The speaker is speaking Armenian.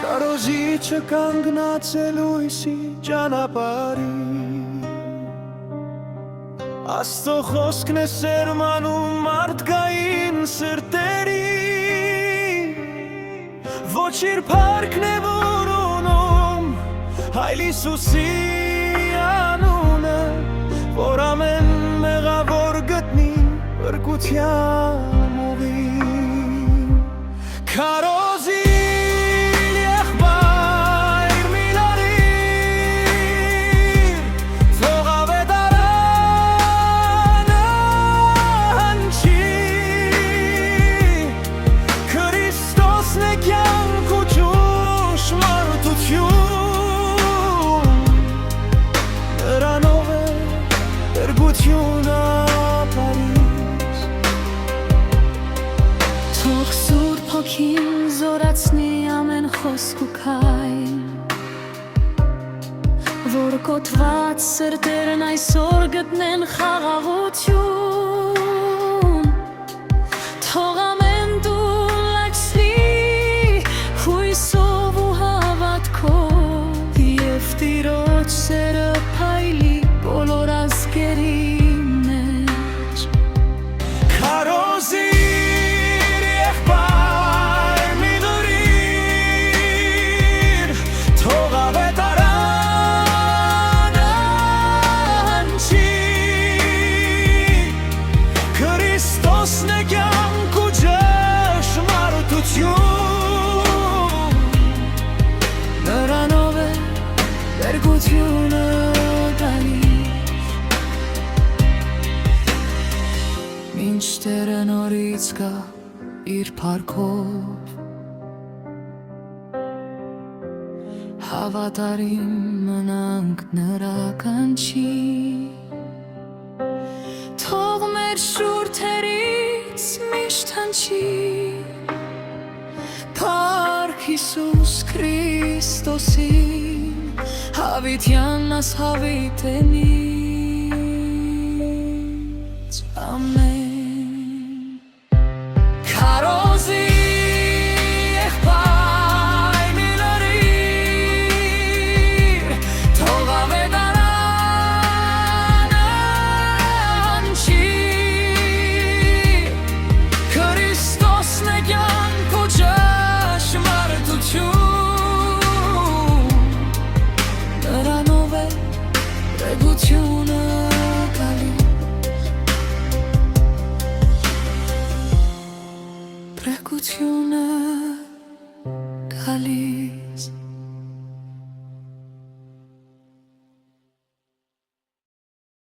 Կարոզիչը կանգնացել ույսի ճանապարհին Աստծո խոսքն է սերմանում մարդկային սրտերին Ոչ իր փառքն է որոնում Հայր Հիսուսի անունը Որ ամեն մեղավոր գտնի փրկության ուղին Քարոզիլ եղբայր մի լարիր Թող ավետարանը հնչի Քրիստոսն է կյանք ու ճշմարտություն Նրանով է փրկությունը Հոգին զորացնի ամեն խոսք ու քայլ Որ կոթված սրտերն այսօր գտնեն խաղաղություն Թող ամեն տուն լացվի հույսով ու հավատքով Եվ Տիրոջ սերը փայլի բոլոր ազգերի մեջ Քարոզի Քրիստոսն է կյանք ու ճշմարտություն Նրանով է փրկությունը գալիս Մինչդեռ նորից գա իր փառքով Հավատարիմ մնանք նրա կանչի Թող մեր շուրթերից միշտ հնչի Փառք Հիսուս Քրիստոսին Հավիտյան աս հավիտենից Ամեն Քարոզի Փրկությունը գալիս Փրկությունը գալիս